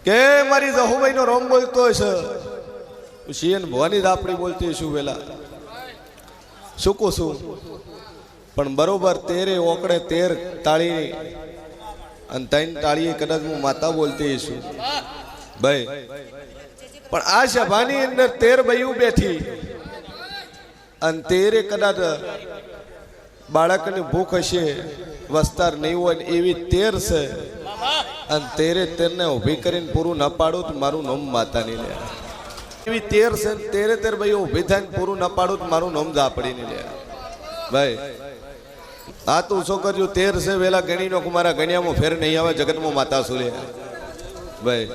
કે મારી જહુભાઈ નો રોમ બોલતો છે શિયન ભવાની દાપડી બોલતી છું વેલા શું કહું છું પણ બરોબર તેરે ઓકડે 13 તાળી અને 3 તાળીએ કદાચ હું માતા બોલતી છું ભાઈ પણ આ સભાની અંદર 13 બૈયું બેઠી અને 13 કદાચ બાળકની ભૂખ હશે વસ્તાર નહીં હોય એવી 13 છે અને 13 ને ઊભી કરીને પૂરું ન પાડું તો મારું નામ માતા નહીં લે એવી 13 છે 13 ભાઈ ઊભી થઈને પૂરું ન પાડું તો મારું નામ દાપડી નહીં લે ભાઈ આ તું શું કરજો 13 છે વેલા ગણી નો મારા ગણ્યામાં ફેર નહીં આવે જગતમાં માતા સુલે ભાઈ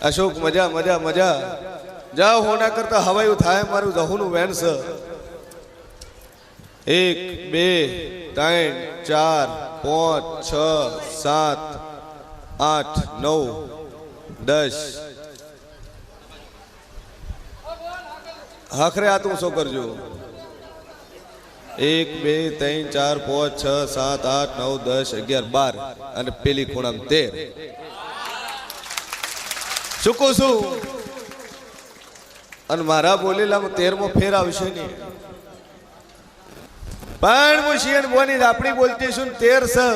અશોક મજા મજા મજા જાઓ હોના કરતા હવાયું થાય મારું જહુનું વેણ છે 1 2 3 4 5 6 7 8 9 10 આખરે આ તું શું કરજો 1 2 3 4 5 6 7 8 9 10 11 12 અને પેલી ખૂણામાં 13 શું કહું છું અને મારા બોલેલામાં 13મો ફેર આવશે નહીં પણ હું શિયન બોની આપણી બોલતી છું 13 છે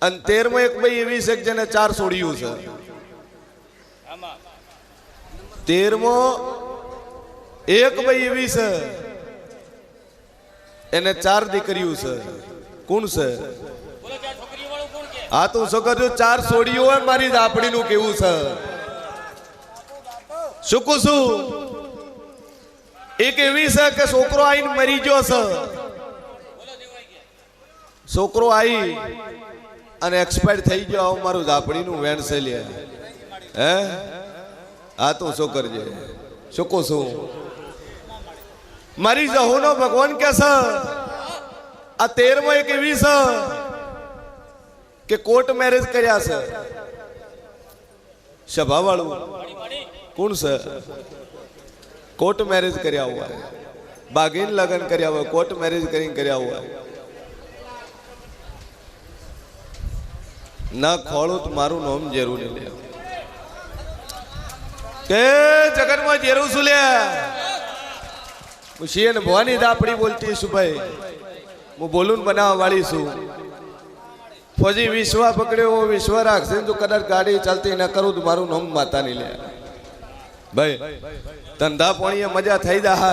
અને 13મો એક ભાઈ એવી છે કે જેને 4 છોડ્યું છે 13મો એક ભાઈ એવી છે એને 4 દીકરીઓ છે કોણ છે આ તું શું કરજો 4 છોડીઓ હોય મારી દાપડીનું કેવું છે શું કહું છું એક એવી છે કે છોકરો આવીને મરી ગયો છે છોકરો આવી અને એક્સપાયર થઈ ગયો મારું દાપડીનું વેણ છે લે હે આ તું શું કરજે શું કહું છું મારી જહુનો ભગવાન કે છે આ 13મો એક એવી છે કે કોર્ટ મેરેજ કર્યા છે સભા વાળું કોણ છે કોર્ટ મેરેજ કર્યા हुआ है बागीन लगन કર્યા हुआ कोर्ट मैरिज કરીને કર્યા हुआ है ના ખોળું તો મારું નામ જેરું નહીં લે કે જગતમાં જેરું શું લે હું શિયન ભવાની દાપડી બોલતી છું ભાઈ હું બોલું બનાવવા વાળી છું ફોજી વિશ્વા પકડ્યો વિશ્વ રાખશે તો કદાચ ગાડી ચાલતી ન કરું તો મારું નામ માતા નહીં લે ભાઈ ધંધા પોણીએ મજા થઈ જાય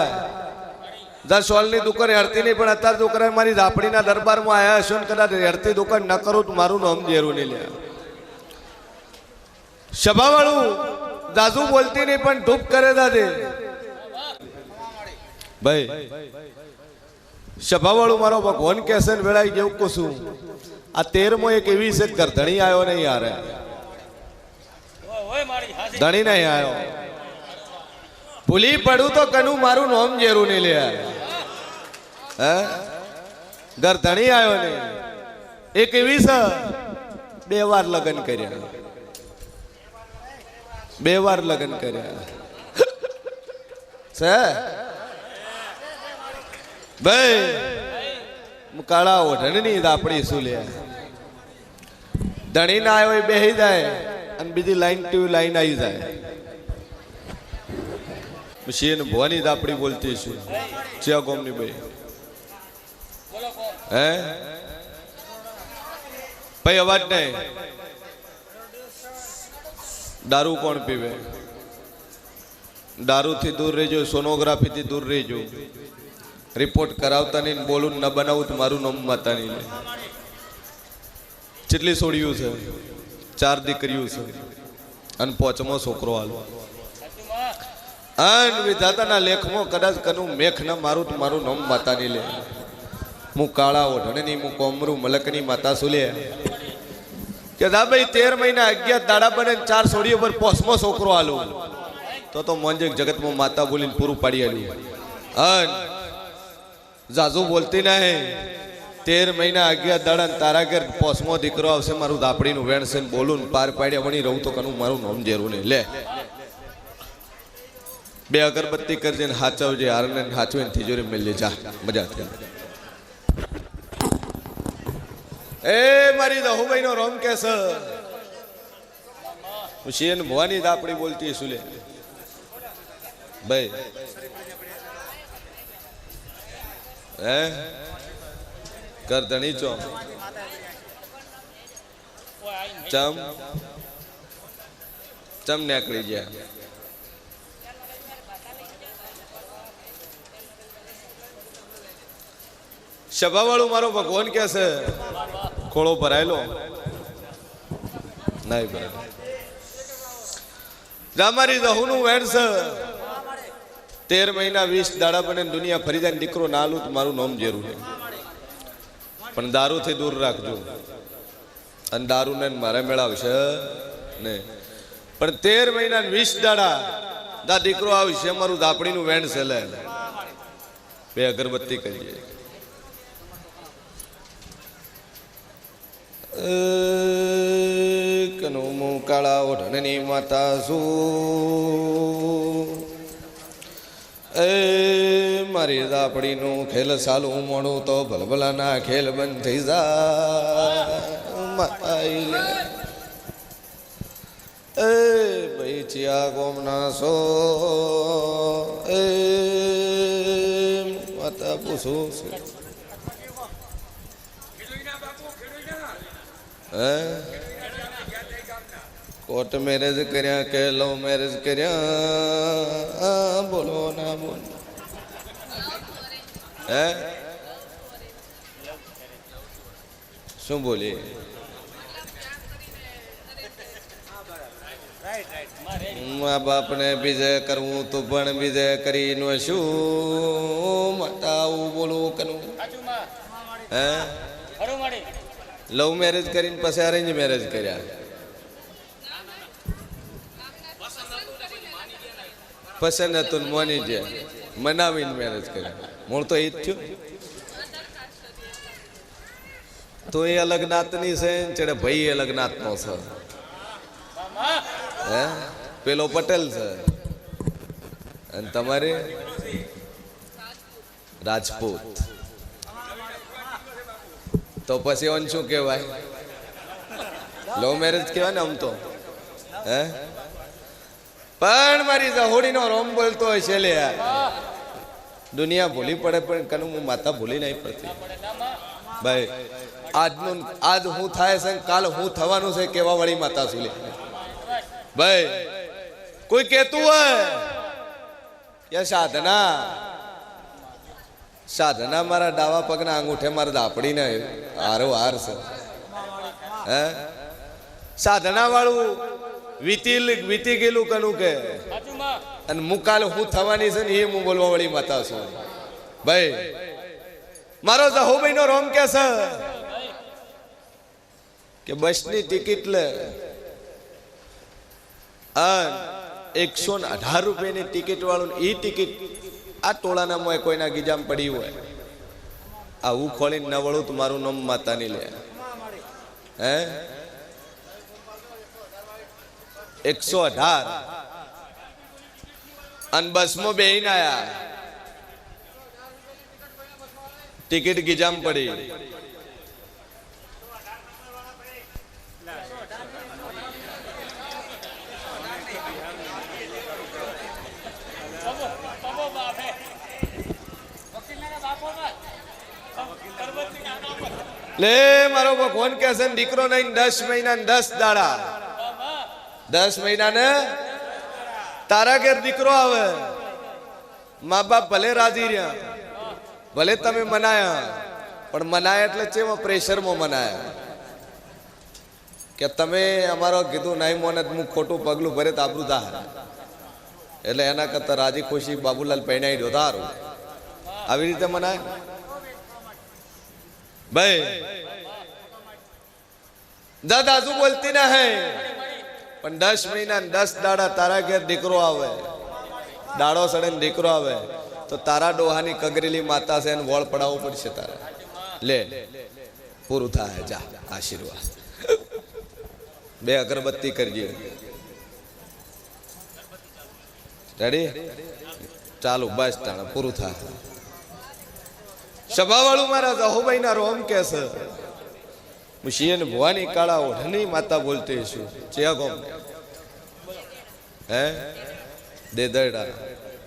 10 સોલની દુકાન હરતી નહીં પણ અત્યારે દુકાન મારી દાપડીના દરબારમાં આવ્યા છો ને કદાચ હરતી દુકાન ન કરું તો મારું નામ જેરું નહીં લે સભા વાળું દાદુ બોલતી નહીં પણ ધૂપ કરે દાદે ભાઈ સભા વાળું મારો ભગવાન કેસે ને વેળાઈ જેવું કશું આ 13મો એક એવી છે ધણી આવ્યો નહીં યાર ધણી નહીં આવ્યો ભૂલી પડું તો કનું મારું નામ જેરું નહીં લે હે ધણી આવ્યો ને એક એવી છે 2 વાર લગ્ન કર્યા 2 વાર લગ્ન કર્યા છે ભાઈ કાળા ઓઢણની દાપડી શું લે ધણી ના આવ્યો બેહી જાય અને બીજી લાઈન ટુ લાઈન આવી જાય પછી એને ભવાની દાપડી બોલતી છું ચિયા ગોમની ભાઈ હે ભાઈ અવાજ નહીં દારૂ કોણ પીવે દારૂથી દૂર રહેજો સોનોગ્રાફીથી દૂર રહેજો રિપોર્ટ કરાવતા નહીં બોલું ન બનાવું તો મારું નામ માતા નહીં લે કેટલી છોડ્યું છે 4 દીકરીઓ છે અને 5મો છોકરો હાલો અન વિધાતાના લેખમાં કદાચ કનું મેખ ન મારું તો મારું નામ માતા નહીં લે હું કાળા ઓઢણની હું કોમરું મલકની માતા શું લે કે દા ભાઈ 13 મહિના 11 દાડા બને 4 છોડીઓ પર 5મો છોકરો હાલો તો મોંજે જગતમાં માતા બોલીને પૂરું પાડી આલ્યું અન જાજુ બોલતી નહીં 13 મહિના 11 દાડા તારા ઘેર 5મો દીકરો આવશે મારું દાપડીનું વેણ છે બોલું પાર પાડ્યા વણી રહું તો કનું મારું નામ જેરું નહીં લે 2 અગરબત્તી કરજે ને હાચવજે હારને હાચવીને તિજોરી મેલી જા મજા થઈ એ મારી દહુભાઈ નો રોમ કે છે હું શિયન ભવાની દાપડી બોલતી છું લે ભાઈ હે કર ધણી ચો ચમ ચમ નીકળી ગયા સભા વાળું મારો ભગવાન કે છે ખોળો ભરાયેલો નહીં ભરાય મારી રહુનું વેણ છે 13 મહિના 20 દાડા બને દુનિયા ફરી જાય દીકરો ના આલું તો મારું નામ જેરું છે પણ દારૂથી દૂર રાખજો અને દારૂ ને મારે મેળવશે ને પણ 13 મહિના 20 દાડા દા દીકરો આવશે મારું દાપડીનું વેણ છે લે બે અગરબત્તી કરીએ કનો કાળા ઓઢણની માતા શું એ મારી દાપડીનું ખેલ સાલું મોડું તો ભલભલાના ખેલ બંધ થઈ જાય એ ભાઈ ચિયા ગોમના સો એ માતા પૂછું છું કોર્ટ મેરેજ કર્યા કે લવ મેરેજ કર્યા બોલો ના બોલ હે શું બોલી મા બાપને બીજે કરવું તું પણ બીજે કરીને શું માતા આવું બોલવું કરવું હે લવ મેરેજ કરીને પછી અરેન્જ મેરેજ કર્યા પસંદ હતું મોની જે મનાવીને મેરેજ કર્યા મૂળ તો એ જ થયું તો એ અલગ નાતની છે ચડે ભાઈ અલગ નાતનો છે હે પેલો પટેલ છે અને તમારે રાજપૂત તો પછી ઓન શું કહેવાય લવ મેરેજ કહેવાય ને આમ તો હે પણ મારી જહોડીનો રોમ બોલતો હોય છે લે દુનિયા ભૂલી પડે પણ કનું હું માતા ભૂલી નહીં પડતી ભાઈ આજ હું થાય છે કાલ હું થવાનું છે કેવા વાળી માતા છું લે ભાઈ કોઈ કહેતું હોય કે સાધના મારા ડાવા પગના અંગૂઠે મારા દાપડીને હારો હાર છે હે સાધના વાળું વીતી ગયેલું કનું કે અને મુકાલ હું થવાની છે ને એ હું બોલવા વાળી માતા છું ભાઈ મારો જહોભાઈ નો રોમ કે છે કે બસની ટિકિટ લે 118 રૂપિયાની ટિકિટ વાળું એ ટિકિટ આ ટોળાના મોય કોઈના ગીજામ પડી હોય આવું ખોલીને ન વળું તો મારું નામ માતાની લે હે 118 અને બસમાં બેહીને આયા ટિકિટ ગીજામ પડી લે મારો ભગવાન કે છે દીકરો નહીં 10 મહિના 10 દાડા 10 મહિના ને તારા ઘેર દીકરો આવે મા બાપ ભલે રાજી રહ્યા ભલે તમે મનાયા પણ મનાયા એટલે ચેમાં પ્રેશરમાં મનાયા કે તમે અમારો કીધું નહીં મોને હું ખોટું પગલું ભરે તો આબરૂ દા એટલે એના કરતા રાજી ખુશી બાબુલાલ પૈણાઈ દો તારું આવી રીતે મનાય ભાઈ દાદા શું બોલતી ના હે પણ 10 મહિના 10 દાડા તારા ઘેર દીકરો આવે દાડો સડે દીકરો આવે તો તારા ડોહાની કગરેલી માતા છે એને વળ પડાવવું પડશે તારે લે પૂરું થાય જા આશીર્વાદ બે અગરબત્તી કરજે રેડી ચાલુ બસ તાણે પૂરું થાય સભા વાળું મારા જહોભાઈ ના રોમ કે છે મુશિયન ભવાની કાળા ઓઢની માતા બોલતી છું ચિયા ગોમ હે દેદરડા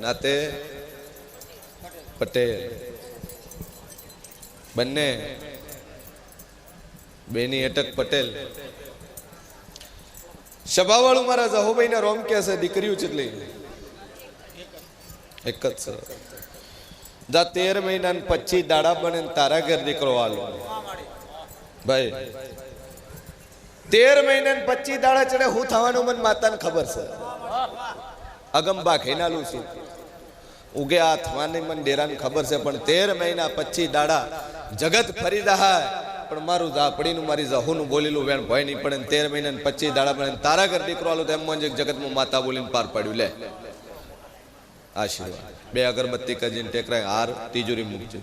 નાતે પટેલ બંને બેની અટક પટેલ સભાવાળું મારા જહોભાઈ ના રોમ કે છે દીકરીઓ કેટલી એક જ છે જા 13 મહિના 25 દાડા બને તારા ઘર દીકરો આલો ભાઈ 13 મહિના 25 દાડા ચડે હું થવાનું મન માતાને ખબર છે અગંબા ખેનાલું છું ઉગે આ થવાની મન ડેરાને ખબર છે પણ 13 મહિના 25 દાડા જગત ફરી રહ્યા પણ મારું ઝાપડીનું મારી જહોનું બોલેલું વેણ ભય નહીં પડે 13 મહિના 25 દાડા બને તારા ઘર દીકરો આલો તેમ મન જગતમાં માતા બોલીને પાર પાડ્યું લે આશીર્વાદ બે અગરબત્તી કજીને ટેકરાય હાર તિજોરી મૂકજો